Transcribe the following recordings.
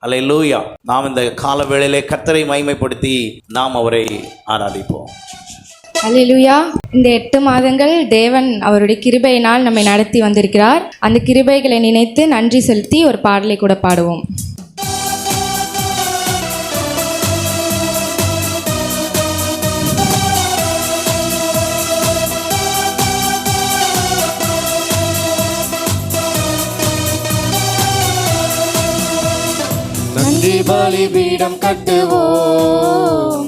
அல்லேலூயா. நாம் இந்த கால வேளையிலே கர்த்தரை மகிமைப்படுத்தி நாம் அவரை ஆராதிப்போம். அல்லேலூயா. இந்த 8 மாதங்கள் தேவன் அவருடைய கிருபையினால் நம்மை நடத்தி வந்திருக்கிறார். அந்த கிருபைகளை நினைத்து நன்றி செலுத்தி ஒரு பாடலை கூட பாடுவோம். நன்றி பலிபீடம் கட்டுவோம்,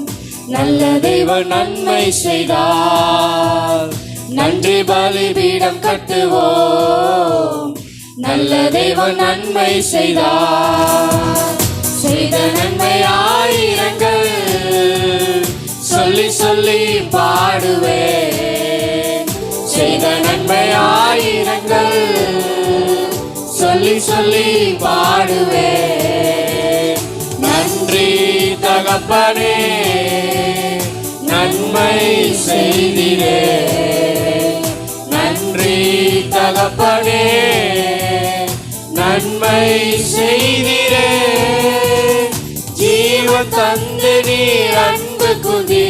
நல்ல தெய்வம் நன்மை செய்தார். நன்றி பலிபீடம் கட்டுவோம், நல்ல தெய்வம் நன்மை செய்தார். செய்த நன்மை ஆயிரங்கள் சொல்லி சொல்லி பாடுவேன். செய்த நன்மை ஆயிரங்கள் சொல்லி சொல்லி பாடுவேன். நன்றி தகப்பனே, நன்மை செய்திரே. நன்றி தகப்பனே, நன்மை செய்திரே. ஜீவன் தந்து நீர் அன்பு குதி,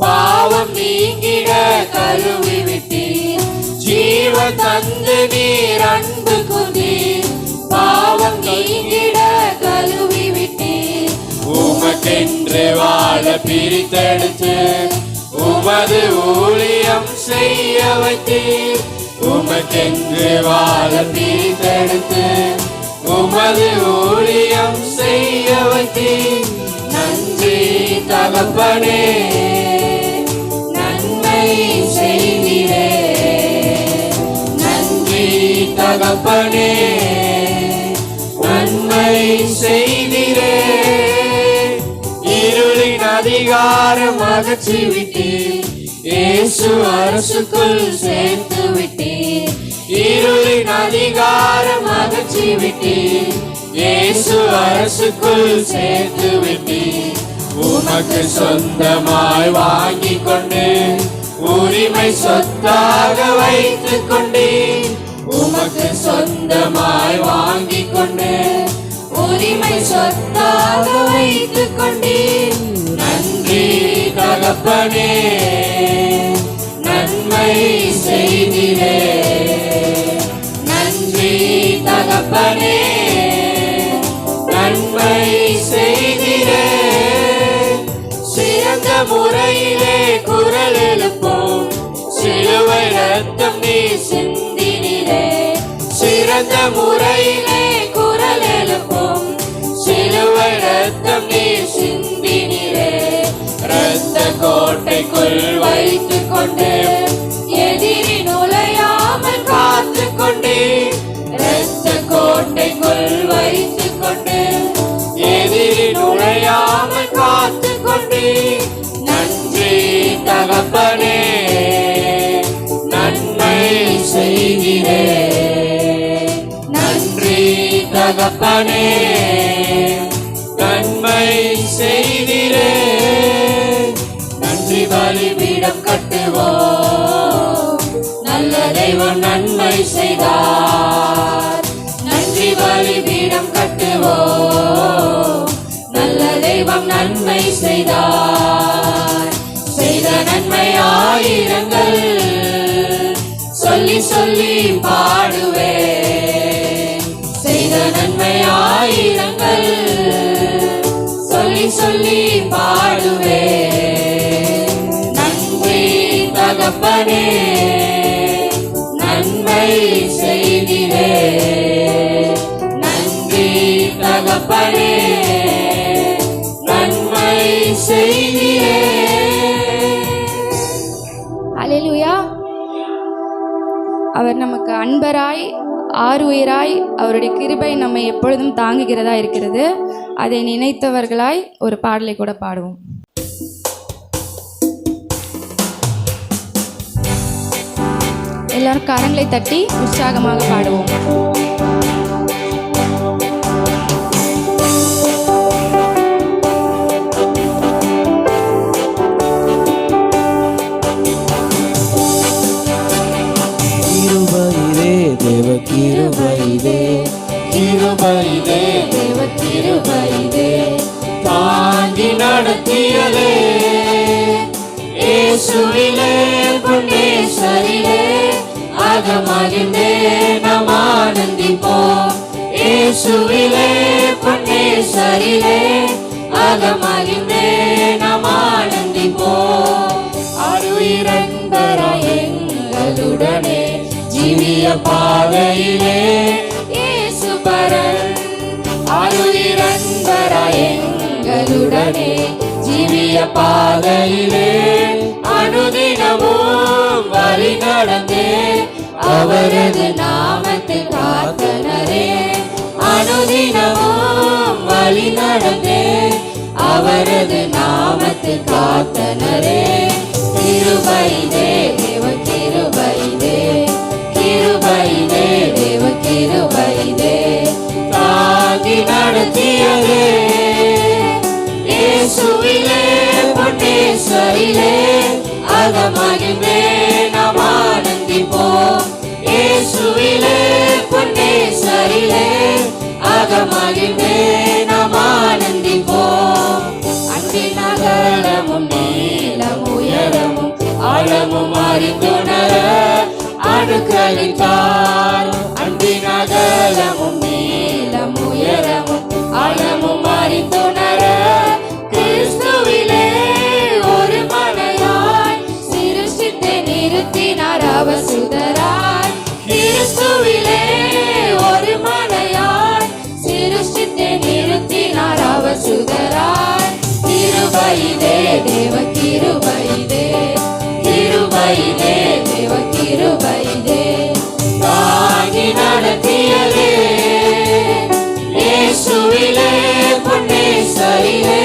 பாவம் நீங்கிட கழுவி விட்டீர். ஜீவன் தந்து நீர் அன்பு குதி, பாவம் நீங்கிட கழுவி விட்டீர். உமக்கென்று வாழ பிரித்தெடுத்து உமது ஊழியம் செய்ய வைத்தீர். உமக்கென்று வாழ பிரித்தெடுத்து உமது ஊழியம் செய்ய வைத்தீர். நன்றி தகப்பனே, நன்மை செய்திரே. நன்றி தகப்பனே, நன்மை செய்திரே. இருளின் அதிகாரம் அகற்றி விட்டீர், இயேசு அரசுக்குள் சேர்த்து விட்டீர். இருளின் அதிகாரம் அகற்றி விட்டீர், இயேசு அரசுக்குள் சேர்த்து விட்டீர். உமக்கு சொந்தமாய் வாங்கி கொண்டு உரிமை சொத்தாக வைத்துக் கொண்டீர். உமக்கு சொந்தமாய் வாங்கி கொண்டு உரிமை சொத்தாக வைத்துக் கொண்டீர். நன்றி தகப்பனே, நன்மை செய்திரே. நன்றி தகப்பனே, நன்மை செய்திரே. சிறந்த முறையிலே குரல் எழுப்போம், சிலுவை ரத்தம் நீ சிந்தினிரே. சிறந்த முறையிலே குரல் எழுப்போம், சிலுவை ரத்தம் நீ சிந்தினிரே. இரத்த கோட்டைக்குள் வைத்துக் கொண்டு எதிரி நுழையாமல் காத்துக் கொண்டீர். இரத்த கோட்டைக்குள் வைத்துக் கொண்டு எதிரி நுழையாமல் காத்துக் கொண்டீர். நன்றி தகப்பனே, நன்மை செய்திரே. நன்றி தகப்பனே, நன்மை செய்திரே. நன்றி பலிபீடம் கட்டுவோம், நல்ல தெய்வம் நன்மை செய்தார். நன்றி பலிபீடம் கட்டுவோம், நல்ல தெய்வம் நன்மை செய்தார். செய்த நன்மை ஆயிரங்கள் சொல்லி சொல்லி பாடுவேன். செய்த நன்மை ஆயிரங்கள் சொல்லி சொல்லி பாடுவேன். நன்றி தகப்பனே, நன்மை செய்திரே. நன்றி தகப்பனே, நன்மை செய்திரே. அல்லேலூயா. அவர் நமக்கு அன்பராய் ஆறுயிராய் அவருடைய கிருபை நம்மை எப்பொழுதும் தாங்குகிறதா இருக்கிறது. அதை நினைத்தவர்களாய் ஒரு பாடலை கூட பாடுவோம். எல்லாரும் கரங்களை தட்டி உற்சாகமாக பாடுவோம். கிருபையிலே தேவ கிருபையிலே, கிருபையிலே தேவ கிருபையிலே தாங்கி நடத்தியதே இயேசுவிலே புண்ணியசரிலே அகமகிழ்ந்தே நாம் ஆனந்திப்போம் இயேசுவிலே புண்ணியசரிலே அகமகிழ்ந்தே நாம் ஆனந்திப்போம் அருயிரன்பராய் எங்களுடனே ஜீவிய பாதையிலே இயேசு பரன் அருயிரன்பராய் எங்களுடனே ஜீவிய பாதையிலே அனுதினமும் வழி நடந்தே அவரது நாமத்தில் காத்தனரே அனுதினமும் வழி நடந்தே அவரது நாமத்தில் காத்தனரே கிருபையிலே தேவ கிருபையிலே கிருபையிலே தேவ கிருபையிலே தாங்கி நடத்தியதே இயேசுவிலே புண்ணியசரிலே அகமகிழ்ந்தே நாம் ஆனந்திப்போம் இயேசுவிலே புண்ணியசரிலே அகமகிழ்ந்தே நாம் ஆனந்திப்போம் அன்பின் அகலமும் நீளம் உயரமும் ஆழமும் அறிந்துணர அனுக்களித்தார் அன்பின் அகலமும் நீளம் உயரமும் ஆழமும் அறிந்துணர கிறிஸ்துவிலே ஒரு மலையாய் சிருஷ்டித்து நிறுத்தினார் அவர் சுதராய் கிறிஸ்துவிலே ஒரு மலையாய் சிருஷ்டித்து நிறுத்தினார் அவர் சுதராய் கிருபையிலே தேவ கிருபையிலே கிருபையிலே தேவ கிருபையிலே தாங்கி நடத்தியதே இயேசுவிலே புண்ணியசரிலே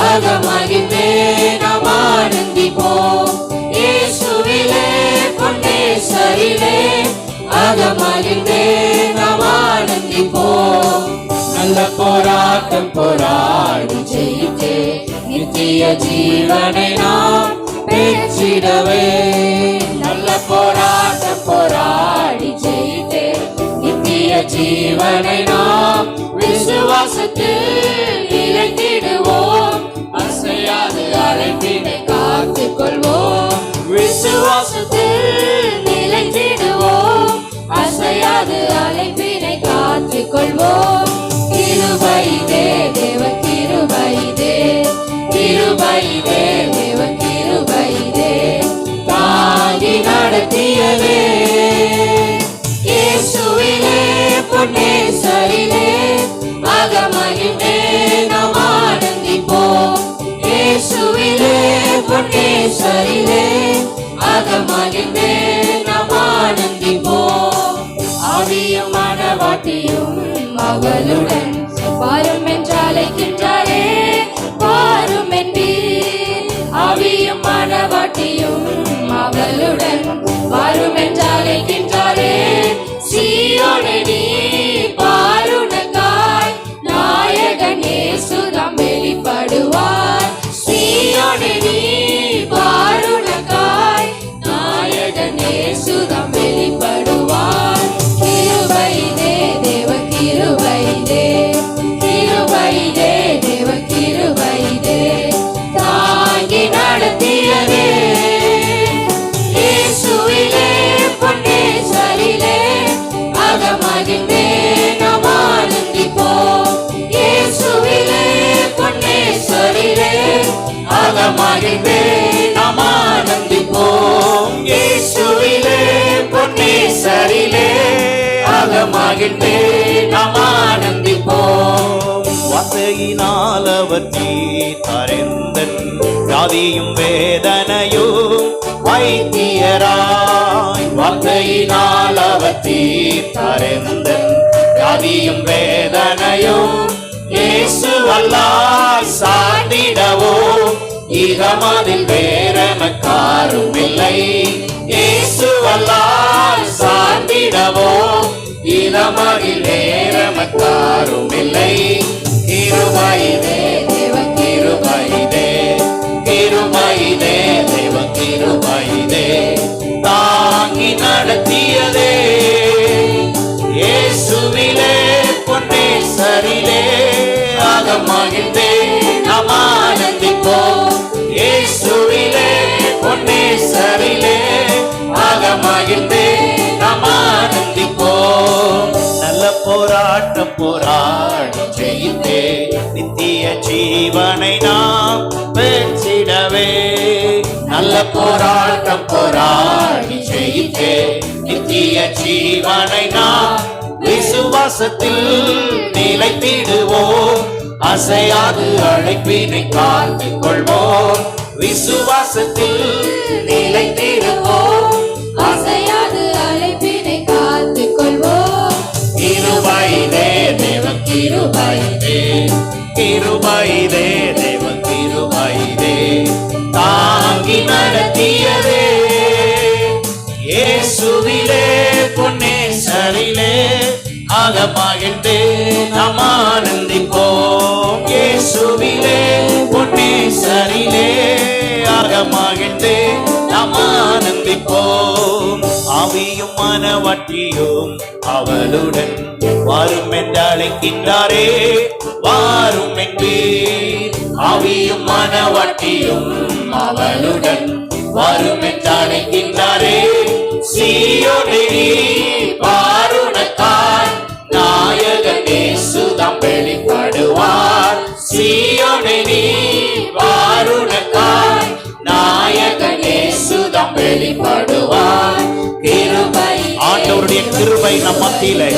அகமகிழ்ந்தே நாம் ஆனந்திப்போம் இயேசுவிலே புண்ணியசரிலே அகமகிழ்ந்தே நாம் ஆனந்திப்போம் நல்ல போராட்டம் போராடி ஜெயித்தே நித்திய ஜீவனை நாம் பெற்றிடவே நல்ல போராட்டம் போராடி ஜெயித்தே நித்திய ஜீவனை நாம் விசுவாசத்தில் நிலைத்திடுவோம் அசையாது அழைப்பினை காத்துக் கொள்வோம் விசுவாசத்தில் நிலைத்திடுவோம் அசையாது அழைப்பினை காத்துக் கொள்வோம் கிருபையிலே தேவ கிருபையிலே கிருபையிலே தேவ கிருபையிலே தாங்கி நடத்தியதே இயேசுவிலே புண்ணியசரிலே அகமகிழ்ந்தே நாம் ஆனந்திப்போம் இயேசுவிலே புண்ணியசரிலே அகமகிழ்ந்தே நாம் ஆனந்திப்போம் ஆவியும் மனவாட்டியும் அவளுடன் பாரும் என்று அழைக்கின்றாரே பாரும் என்பீர் ஆவியும் மனவாட்டியும் அவளுடன் பாரும் என்று அழைக்கின்றாரே சீயோனே நீ பாருனக்காய் நாயகன் இயேசுதாம் வெளிப்படுவார் சீயோனே நீ பாருனக்காய் நாயகன் இயேசுதாம் வெளிப்படுவார் கிருபையிலே தேவ கிருபையிலே கிருபையிலே தேவ கிருபையிலே தாங்கி நடத்தியதே இயேசுவிலே புண்ணியசரிலே அகமகிழ்ந்தே நாம் ஆனந்திப்போம் இயேசுவிலே புண்ணியசரிலே அகமகிழ்ந்தே நாம் ஆனந்திப்போம் இயேசுவிலே புண்ணியசரிலே அகமகிழ்ந்தே நாம் ஆனந்திப்போம் வார்த்தையினால் அவர் தீர்த்தறிந்தன் வியாதியும் வேதனையும் வைத்தியராய் வார்த்தையினால் அவர் தீர்த்தறிந்தன் வியாதியும் வேதனையும் இயேசு அல்லாஹ் சார்ந்திடவோ இகமதில் வேறெனக்காரும் இல்லை இயேசு அல்லாஹ் சார்ந்திடவோ இகமதில் வேறெனக்காரும் இல்லை கிருபையிலே தேவ கிருபையிலே கிருபையிலே தேவ கிருபையிலே தாங்கி நடத்தியதே இயேசுவிலே பொன்னேசரிலே போராட்டம் போராடி ஜெயித்தே நித்திய ஜீவனை நாம் விசுவாசத்தில் நிலைத்திடுவோம். அசையாது அழைப்பினை காத்துக் கொள்வோம். விசுவாசத்தில் நிலைத்திடுவோம். அசையாது அழைப்பினை காத்துக் கொள்வோம். கிருபையிலே தேவ கிருபையிலே, கிருபையிலே தேவ கிருபையிலே தாங்கி நடத்தியதே. இயேசுவிலே பொன்னேசரிலே அகமகிழ்ந்தே நாம் ஆனந்திப்போம். இயேசுவிலே பொன்னேசரிலே அகமகிழ்ந்தே நாம் ஆனந்திப்போம். ஆவியும் மனவட்டியும் அவளுடன் வரும் என்று அழைக்கின்றாரே, வாரும் என்றீர். ஆவியும் மனவட்டியும் அவளுடன் வரும் என்று அழைக்கின்றாரே. சீயோனே பாருனக்காய் நாயகன் இயேசுதாம் வெளிப்படுவார். சீயோனே பாருனக்காய் நாயகன் இயேசுதாம் வெளிப்படுவார். கிருபை, ஆண்டவருடைய கிருபை நம் மத்தியிலே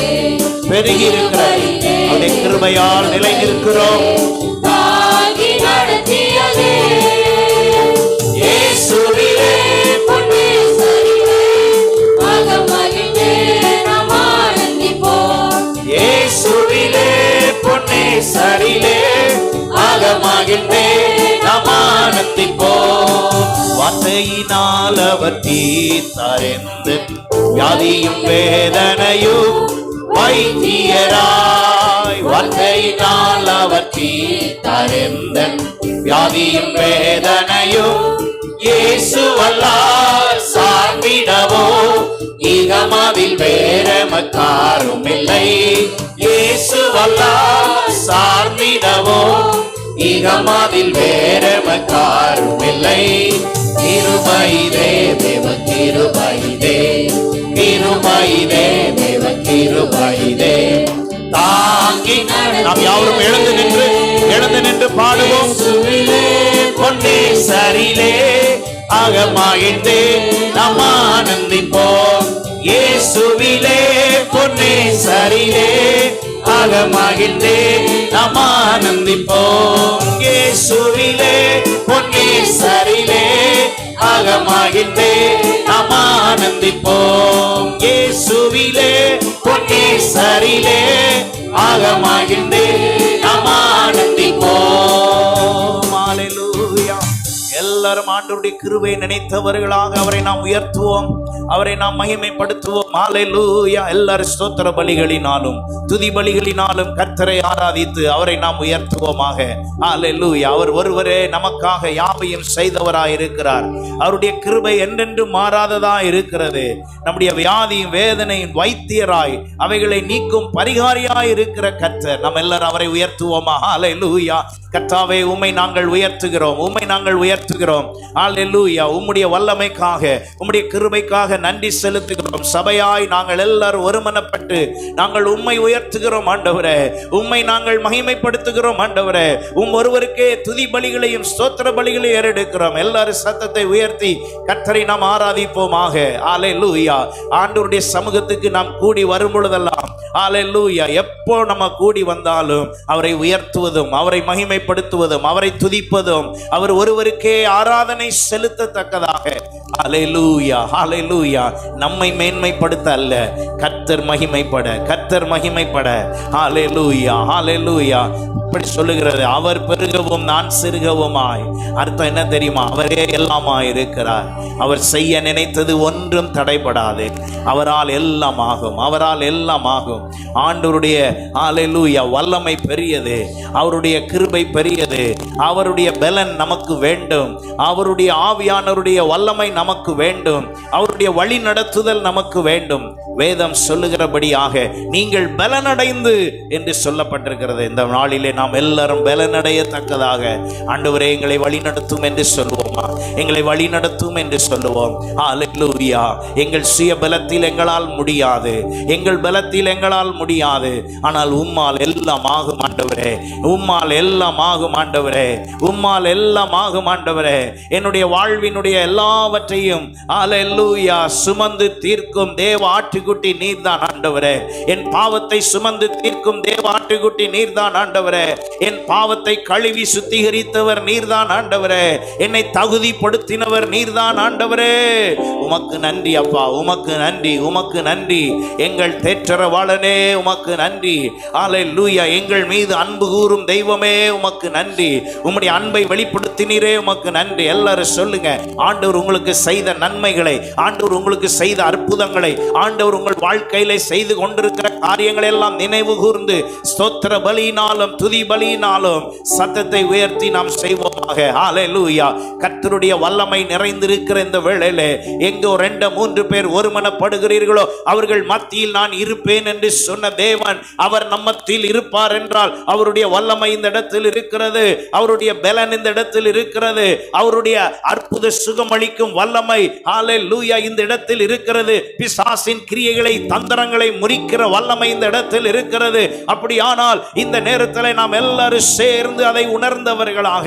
பெருகி இருக்கிறது. அவருடைய கிருபையால் நிலை நிற்கிறோம். தாங்கி நடத்தியதே. இயேசுவிலே பொன்னேசரிலே அகமகிழ்ந்தே நாம் ஆனந்திப்போம். இயேசுவிலே பொன்னேசரிலே அகமகிழ்ந்தே நாம் ஆனந்திப்போம். வார்த்தையினால் அவர் தீர்த்தாரெந்த வியாதியும் வேதனையும் வைத்தியராய். வார்த்தையினால் அவர் தீர்த்தாரெந்த வியாதியும் வேதனையும் இயேசுவல்லால் சார்ந்திடவோ இகமதில் வேறமக்காரும் இல்லை. இயேசுவல்லால் சார்ந்திடவோ இகமதில் வேறமக்காரும் இல்லை. கிருபையிலே தேவ கிருபையிலே, கிருபையிலே தேவ கிருபையிலே தாங்கி நாம் யாவரும் எழுந்து நின்று பாடுவோம். பொன்னேசரிலே அகமகிழ்ந்தே நாம் ஆனந்திப்போம். இயேசுவிலே பொன்னேசரிலே அகமகிழ்ந்தே நாம் ஆனந்திப்போம். இயேசுவிலே பொன்னேசரிலே அகமகிழ்ந்தே நாம் ஆனந்திப்போம். இயேசுவிலே பொன்னேசரிலே அகமகிழ்ந்தே நாம் ஆனந்திப்போம். ஹல்லேலூயா. எல்லாரும் ஆண்டவருடைய கிருபையை நினைத்தவர்களாக அவரை நாம் உயர்த்துவோம், அவரை நாம் மகிமைப்படுத்துவோம். ஹல்லேலூயா. எல்லாரும் ஸ்தோத்திர பலிகளினாலும் துதி பலிகளினாலும் கர்த்தரை ஆராதித்து அவரை நாம் உயர்த்துவோமாக. ஹல்லேலூயா. அவர் ஒருவரே நமக்காக யாவையும் செய்தவராய் இருக்கிறார். அவருடைய கிருபை என்றென்றும் மாறாததாய் இருக்கிறது. நம்முடைய வியாதியும் வேதனையும் வைத்தியராய் அவைகளை நீக்கும் பரிகாரியாய் இருக்கிற கர்த்தர். நம்ம எல்லாரும் அவரை உயர்த்துவோமா? ஹல்லேலூயா. கர்த்தாவே, உம்மை நாங்கள் உயர்த்துகிறோம், உம்மை நாங்கள் உயர்த்துகிறோம். ஹல்லேலூயா. உம்முடைய வல்லமைக்காக உம்முடைய கிருபைக்காக நன்றி செலுத்துகிறோம். சபையாய் நாங்கள் எல்லாரும் ஒருமனப்பட்டு நாங்கள் உம்மை உயர்த்துகிறோம் ஆண்டவரே. உம்மை நாங்கள் மகிமைப்படுத்துகிறோம் ஆண்டவரே. ஒருவருக்கே துதி பலிகளையும் ஸ்தோத்திர பலிகளையும் ஏறெடுக்கிறோம். எல்லாரும் சத்தத்தை உயர்த்தி கர்த்தரை நாம் ஆராதிப்போமாக. ஹல்லேலூயா. ஆண்டவருடைய சமூகத்துக்கு நாம் கூடி வரும் பொழுதெல்லாம் ஹல்லேலூயா, எப்போ நம்ம கூடி வந்தாலும் அவரை உயர்த்துவதும் அவரை மகிமைப்படுத்துவதும் அவரை துதிப்பதும் அவர் ஒருவருக்கே ஆராதனை செலுத்தத்தக்கதாக. ஹல்லேலூயா, ஹல்லேலூயா. நம்மை மேன்மைப்படுத்த அல்ல, கர்த்தர் மகிமைப்பட, கர்த்தர் மகிமைப்பட. ஹல்லேலூயா, ஹல்லேலூயா. இப்படி சொல்லுகிறது, அவர் பெருகவும் நான் சிறுகவுமாய். அர்த்தம் என்ன தெரியுமா? அவரே எல்லாமாய் இருக்கிறார். அவர் செய்ய நினைத்தது ஒன்றும் தடைபடாது. அவரால் எல்லாம் ஆகும், அவரால் எல்லாம் ஆகும். ஆண்டவருடைய ஹல்லேலூயா வல்லமை பெரியது, அவருடைய கிருபை பெரியது. அவருடைய பலன் நமக்கு வேண்டும், அவருடைய ஆவியானவருடைய வல்லமை நமக்கு வேண்டும், அவருடைய வழி நடத்துதல் நமக்கு வேண்டும். வேதம் சொல்லுகிறபடியாக நீங்கள் பலனடைந்து என்று சொல்லப்பட்டிருக்கிறது. இந்த நாளிலே நாம் எல்லாரும் பலனடையத்தக்கதாக ஆண்டவரே எங்களை வழி நடத்தும் என்று சொல்லுவோமா? எங்களை வழி நடத்தும் என்று சொல்லுவோம். ஹல்லேலூயா. எங்கள் சுய பலத்தில் எங்களால் முடியாது, எங்கள் பலத்தில் எங்களால் முடியாது, ஆனால் உம்மால் எல்லாம் ஆகும் ஆண்டவரே, உம்மால் எல்லாம் ஆகும் ஆண்டவரே, உம்மால் எல்லாம் ஆகும் ஆண்டவரே. என்னுடைய வாழ்வினுடைய எல்லாவற்றையும் அல்லேலூயா சுமந்து தீர்க்கும் தேவ ஆட்டுக்குட்டி நீர்தான் ஆண்டவரே. என் பாவத்தை சுமந்து தீர்க்கும் தேவ ஆட்டுக்குட்டி நீர்தான் ஆண்டவரே. என் பாவத்தை கழுவி சுத்திகரித்தவர் நீர்தான் ஆண்டவரே. என்னை தகுதிப்படுத்தினவர் நீர்தான் ஆண்டவரே. உமக்கு நன்றி அப்பா, உமக்கு நன்றி, உமக்கு நன்றி. எங்கள் தேற்றரவாளனே உமக்கு நன்றி. அல்லேலூயா. எங்கள் மீது அன்பு கூறும் தெய்வமே உமக்கு நன்றி. உம்முடைய அன்பை வெளிப்படுத்தினீரே உமக்கு நன்றி. எல்லாரும் சொல்லுங்க, ஆண்டவர் உங்களுக்கு செய்த நன்மைகளை, ஆண்டவர் உங்களுக்கு செய்த அற்புதங்களை, ஆண்டவர் உங்கள் வாழ்க்கையில செய்து கொண்டிருக்கிற காரியங்களை எல்லாம் நினைவு கூர்ந்து ஸ்தோத்திர பலியினாலும் துதி பலியினாலும் சத்தத்தை உயர்த்தி நாம் செய்வோமாக. ஹல்லேலூயா. கர்த்தருடைய வல்லமை நிறைந்திருக்கிற இந்த வேளையிலே எங்கோ 2-3 பேர் ஒருமனப்படுகிறீர்களோ அவர்கள் மத்தியில் நான் இருப்பேன் என்று சொன்ன தேவன் அவர் நம்மத்தில் இருப்பார் என்றால் அவருடைய வல்லமை இந்த இடத்தில் இருக்கிறது, அவருடைய பலன் இந்த இடத்தில் இருக்கிறது, அவருடைய அற்புத சுகமளிக்கும் வல்லமை ஹல்லேலூயா இந்த இடத்தில் இருக்கிறது. பிசாசின் கிரியைகளை தந்திரங்களை முறிக்கிற வல்லமை இந்த இடத்தில் இருக்கிறது. அப்படியானால் இந்த நேரத்தில் நாம் எல்லாரும் சேர்ந்து அதை உணர்ந்தவர்களாக,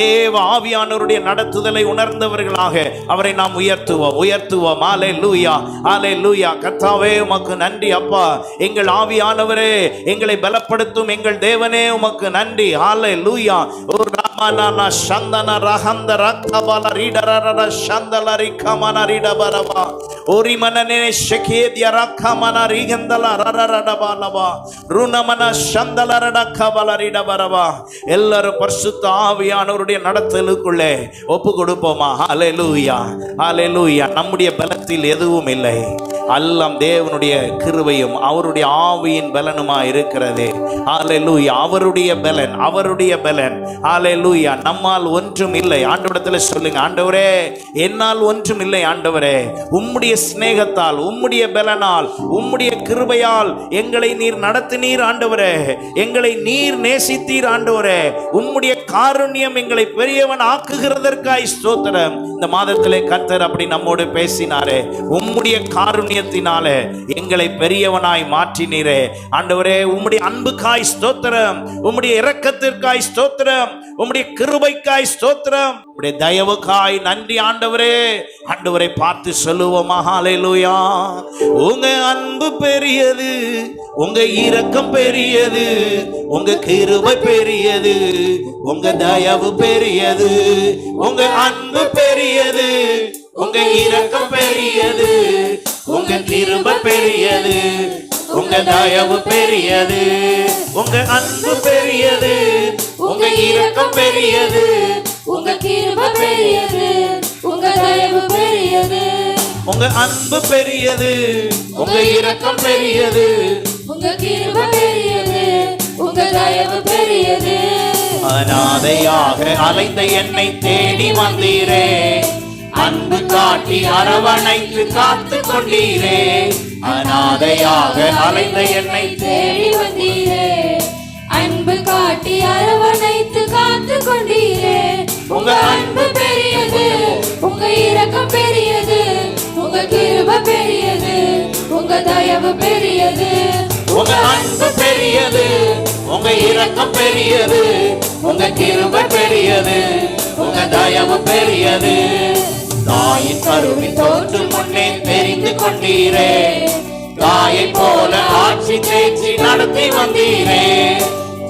தேவ ஆவியானவருடைய நடத்துதலை உணர்ந்தவர்களாக அவரை நாம் உயர்த்துவோம், உயர்த்துவோம். ஹல்லேலூயா, ஹல்லேலூயா. கர்த்தாவே உமக்கு நன்றி அப்பா. எங்கள் ஆவியானவரே, எங்களை பலப்படுத்தும் எங்கள் தேவனே உமக்கு நன்றி. ஹல்லேலூயா. ஓ ராமனானா சந்தன ரஹந்த ரக்கபல ரிடரர சந்தல ரிகமன ரிடபரவா ஓரிமனனே ஷகேத்ய ரக்கமன ரிகந்தல ரரரடபலவா ருனமன சந்தல ரடக்கபல ரிடபரவா. எல்லாரும் பரிசுத்த ஆவியானவருடைய நடத்தலுக்குள்ளே ஒப்பு கொடுப்போமா? ஹல்லேலூயா, ஹல்லேலூயா. நம்முடைய பலத்தில் எதுவும் இல்லை, எல்லாம் தேவனுடைய கிருபையும் அவருடைய ஆவியின் பலனுமா இருக்கிறது. ஹல்லேலூயா. அவருடைய பலன், அவருடைய பலன். ஹல்லேலூயா. நம்மால் ஒன்றும் இல்லை. ஆண்டவரிடத்தில் சொல்லுங்க, ஆண்டவரே என்னால் ஒன்றும் இல்லை ஆண்டவரே, உம்முடைய சிநேகத்தால், உம்முடைய பலனால், உம்முடைய கிருபையால் எங்களை நீர் நடத்தினீர் ஆண்டவரே, எங்களை நீர் நேசித்தீர் ஆண்டவரே, உம்முடைய காருண்யம் எங்களை பெரியவன் ஆக்குகிறதற்காய் ஸ்தோத்திரம். இந்த மாதத்திலே கர்த்தர் அப்படி நம்மோடு பேசினாரே, உம்முடைய காருண்யத்தினாலே எங்களை பெரியவனாய் மாற்றினீரே ஆண்டவரே. உம்முடைய அன்புக்காய் ஸ்தோத்திரம், உம்முடைய இரக்கத்திற்காய் ஸ்தோத்திரம், உம்முடைய கிருபைக்காய் ஸ்தோத்திரம், உம்முடைய தயவுக்காய் நன்றி ஆண்டவரே. ஆண்டவரை பார்த்து சொல்லுவோம், ஹல்லேலூயா. உங்க அன்பு பெரியது, உங்க இரக்கம் பெரியது, உங்க கிருபை பெரியது, உங்க தயவு பெரியது, உங்க அன்பு பெரியது, உங்க இரக்கம் பெரியது, உங்க கிருபை பெரியது, உங்க தயவு பெரியது, உங்க அன்பு பெரியது, உங்க இரக்கம் பெரியது, உங்க கிருபை பெரியது, உங்க தயவு பெரியது, உங்க அன்பு பெரியது, உங்க இரக்கம் பெரியது, உங்க கிருபை பெரியது, உங்க தயவு பெரியது. அநாதையாக அலைந்த என்னை தேடி வந்தீரே, அன்பு காட்டி அரவணைத்து காத்து கொண்டீரே. அநாதையாக அலைந்த என்னை தேடி வந்தீரே, அன்பு காட்டி அரவணைத்து காத்து கொண்டீரே. உங்க அன்பு பெரியது, உங்க இரக்கம் பெரியது, உங்க கிருபை பெரியது, உங்க தயவு பெரியது. உங்க அன்பு பெரியது, உங்க இரக்கம் பெரியது, உங்க கிருபை பெரியது, உங்க தயவு பெரியது. தாயின் கருவில் தோன்றும் முன்னே தெரிந்து கொண்டீரே, தாயை போல ஆட்சி தேற்றி நடத்தி வந்தீரே.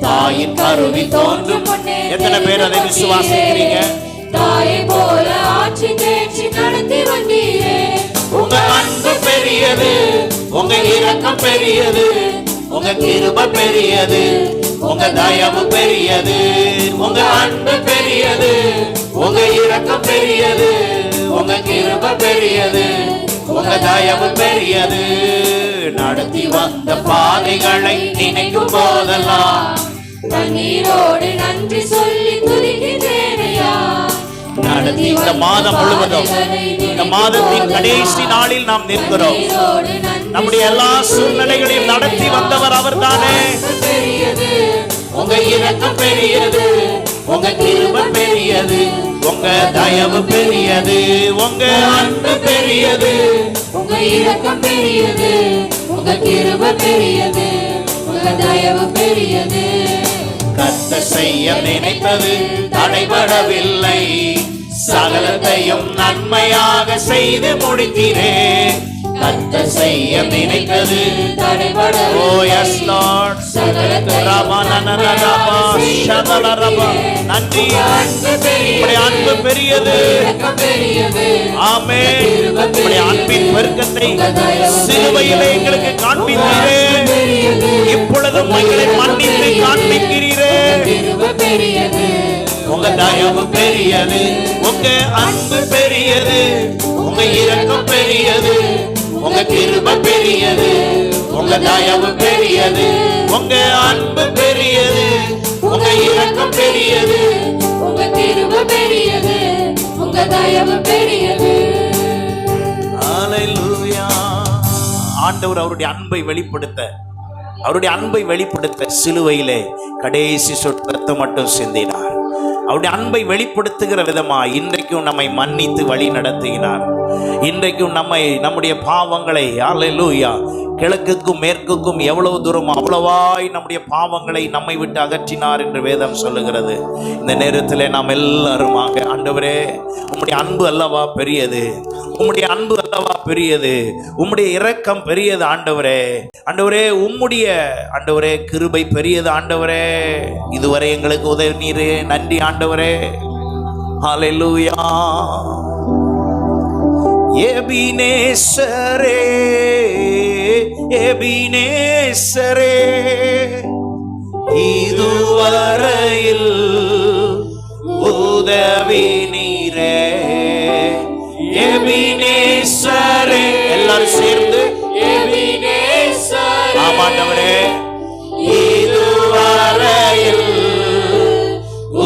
தாயின் கருவில் தோன்றும் முன்னே எத்தனை பேர் அதை விசுவாசிக்கிறீங்க? தாயை போல ஆட்சி தேற்றி நடத்தி வந்தீரே. உங்க அன்பு பெரியது, உங்க இரக்கம் பெரியது, உங்க கிருபை பெரியது, உங்க தயவு பெரியது. உங்க அன்பு பெரியது, உங்க இரக்கம் பெரியது, உங்க கிருபை பெரியது, உங்க தயவு பெரியது. நடத்தி வந்த பாதைகளை நினைக்கும் போதெல்லாம் கண்ணீரோடு நன்றி சொல்லி துதிக்கிறேனையா. நடத்தி இந்த மாதம் முழுவதும், இந்த மாதத்தின் கடைசி நாளில் நாம் நிற்கிறோம். நம்முடைய எல்லா சூழ்நிலைகளையும் நடத்தி வந்தவர் அவர்தானே. உங்க இரக்கம் பெரியது, உங்க கிருபை பெரியது, உங்க தயவு பெரியது, உங்க அன்பு பெரியது, உங்க இரக்கம் பெரியது, உங்க கிருபை பெரியது, உங்க தயவு பெரியது. கர்த்தர் செய்ய நினைத்தது தடைபடவில்லை, சகலத்தையும் நன்மையாக செய்து முடித்தீரே. கர்த்தர் செய்ய நினைத்தது தடைபடவில்லை. ஓ எஸ் லார்ட். நன்றி. உம்முடைய அன்பு பெரியது. ஆமென். உம்முடைய அன்பின் பெருக்கத்தை சிலுவையிலே எங்களுக்கு காண்பித்தீரே. இப்பொழுதும் எங்களை மன்னித்து காண்பிக்கிறீரே. உங்க தயவு பெரியது, உங்க அன்பு பெரியது, உங்க இரக்கம் பெரியது, உங்க கிருபை பெரியது, உங்க தயவு பெரியது, உங்க அன்பு பெரியது, உங்க இரக்கம் பெரியது, உங்க கிருபை பெரியது, உங்க தயவு பெரியது. ஹல்லேலூயா. ஆண்டவர் அவருடைய அன்பை வெளிப்படுத்த சிலுவையிலே கடைசி சொட்டு ரத்தம் மட்டும் சிந்தினார். அவருடைய அன்பை வெளிப்படுத்துகிற விதமா இன்றைக்கும் நம்மை மன்னித்து வழி நடத்துகிறார். இன்றைக்கும் நம்முடைய பாவங்களை ஹல்லேலூயா கிழக்குக்கும் மேற்குக்கும் எவ்வளவு தூரம் அவ்வளவாய் நம்முடைய பாவங்களை நம்மை விட்டு அகற்றினார் என்று வேதம் சொல்லுகிறது. இந்த நேரத்தில் நாம் எல்லாருமாக ஆண்டவரே உம்முடைய அன்பு அல்லவா பெரியது, உம்முடைய அன்பு அல்லவா பெரியது, உம்முடைய இரக்கம் பெரியது ஆண்டவரே. ஆண்டவரே உம்முடைய ஆண்டவரே கிருபை பெரியது ஆண்டவரே. இதுவரை எங்களுக்கு உதவி நீரே. நன்றி ஆண்டவரே. ஹல்லேலூயா. எபினேசரே எபினேசரே இதுவரையில் உதவி நீரே. எபினேசரே எல்லாரும் சேர்ந்து எபினேசரே. ஆமாண்டவரே இதுவரையில்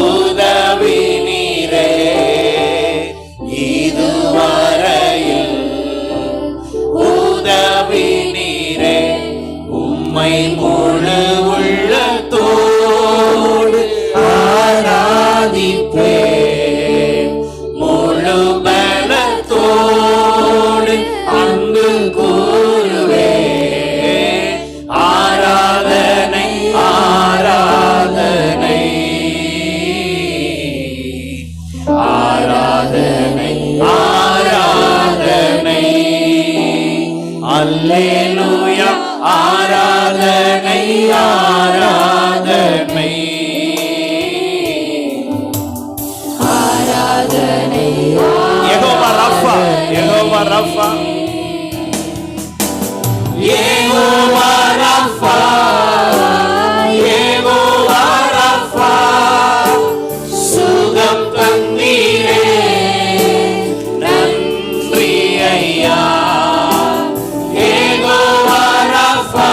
உதவி நீரே. இதுவரையில் உதவி நீரே. உம்மை முழு உள்ளத்தோடு ஆராதிப்பேன், முழு பலத்தோடு அன்பு கூறுவேன். ஆராதனை ஆராதனை ஆராதனை ஆராதனை அல்லேலூயா. ஆராதனை ஆராதனை ஆராதனை Jehovah Rapha, Jehovah Rapha, Jehovah Rapha, Jehovah Rapha. சுகம் தந்தீரே. நன்றி ஐயா. Jehovah Rapha,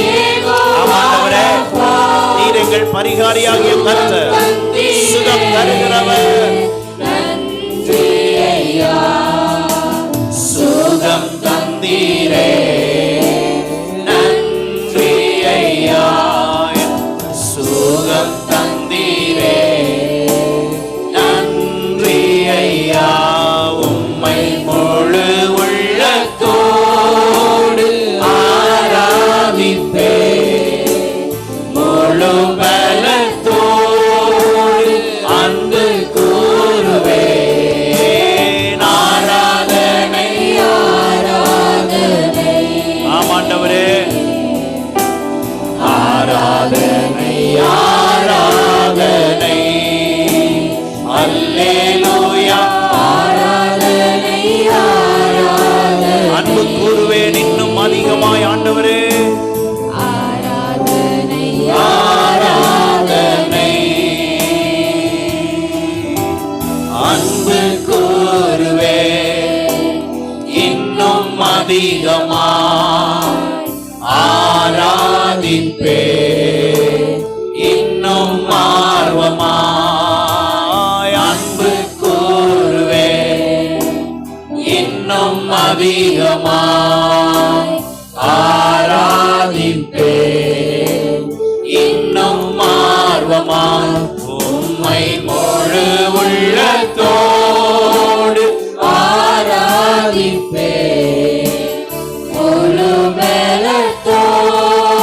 Jehovah Rapha. நீர் எங்கள் பரிகாரியாகிய கர்த்தர், சுகம் தருகிறவர். நன்றி ஐயா. சுகம் தந்தீரே. நன்றி ஐயா. சுகம் தந்தீரே. நன்றி ஐயா. உம்மை முழு உள்ளத்தோடு ஆராதிப்பேன், முழு பலத்தோடு அன்பு கூறுவேன். ஆராதனை ஆராதனை ஆமாண்டவரே. ஆராதனை ஆராதனை அல்லேலூயா. ஆராதனை ஆராதனை அன்பு கூறுவேன் இன்னும் அதிகமாய் ஆண்டவரே. ஆராதனை ஆராதனை அன்பு கூறுவேன் இன்னும் அதிகமாய் ஆராதிப்பேன் இன்னும் ஆர்வமாய். அன்பு கூறுவேன் இன்னும் அதிகமாய் ஆராதிப்பேன் இன்னும் ஆர்வமாய். உம்மை முழு உள்ளத்தோடு ஆராதிப்பேன், முழு பலத்தோடு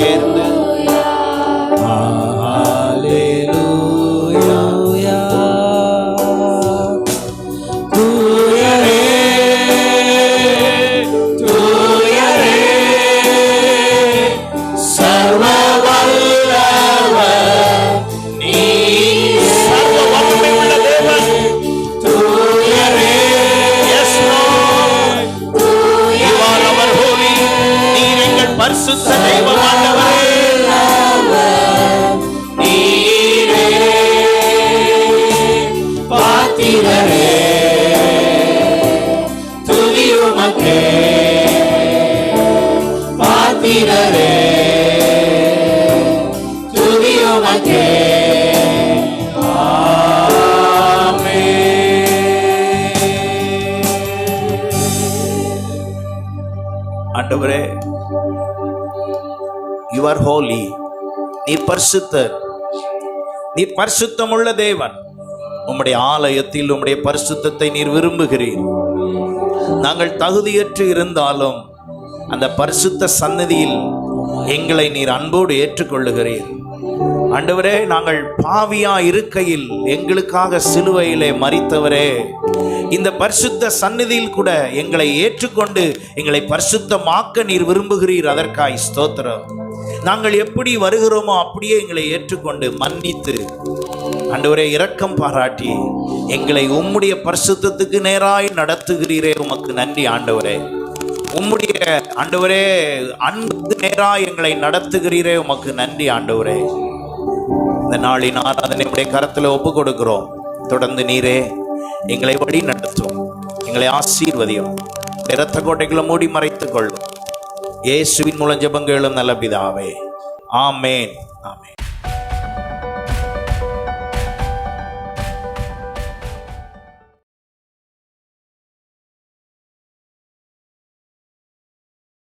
சேர்ந்து ஹalleluya தூயரே தூயரே சர்வ வல்லவர் நீர் சர்வ வல்லமை உள்ள தேவன் தூயரே yes lord you are our holy நீர் எங்கள் பரிசுத்த தெய்வம் ஆண்டவரே நீரே பாத்திரரே துதி உமக்கே பாத்திரரே துதி உமக்கே ஆண்டவரே you are holy நீர் பரிசுத்தர் நீர் பரிசுத்தமுள்ள தேவன் உம்முடைய ஆலயத்தில் உம்முடைய பரிசுத்தத்தை நீர் விரும்புகிறீர் நாங்கள் தகுதியற்று இருந்தாலும் அந்த பரிசுத்த சந்நிதியில் எங்களை நீர் அன்போடு ஏற்றுக்கொள்ளுகிறீர் ஆண்டவரே நாங்கள் பாவியா இருக்கையில் எங்களுக்காக சிலுவையிலே மரித்தவரே இந்த பரிசுத்த சந்நிதியில் கூட எங்களை ஏற்றுக்கொண்டு எங்களை பரிசுத்தமாக்க நீர் விரும்புகிறீர் அதற்காய் ஸ்தோத்திரம் நாங்கள் எப்படி வருகிறோமோ அப்படியே எங்களை ஏற்றுக்கொண்டு மன்னித்து ஆண்டவரே இரக்கம் பாராட்டி எங்களை உம்முடைய பரிசுத்தத்துக்கு நேராய் நடத்துகிறீரே உமக்கு நன்றி ஆண்டவரே உம்முடைய ஆண்டவரே அன்புக்கு நேராய் எங்களை நடத்துகிறீரே உமக்கு நன்றி ஆண்டவரே இந்த நாளின் ஆராதனை உடைய கரத்தில் ஒப்பு கொடுக்கிறோம் தொடர்ந்து நீரே எங்களை வழி நடத்தும் எங்களை ஆசீர்வதியும் இரத்த கோட்டைகளை மூடி மறைத்துக் கொள்ளும் இயேசுவின் மூலம் ஜெபங்களும் நல்ல பிதாவே ஆமேன் ஆமேன்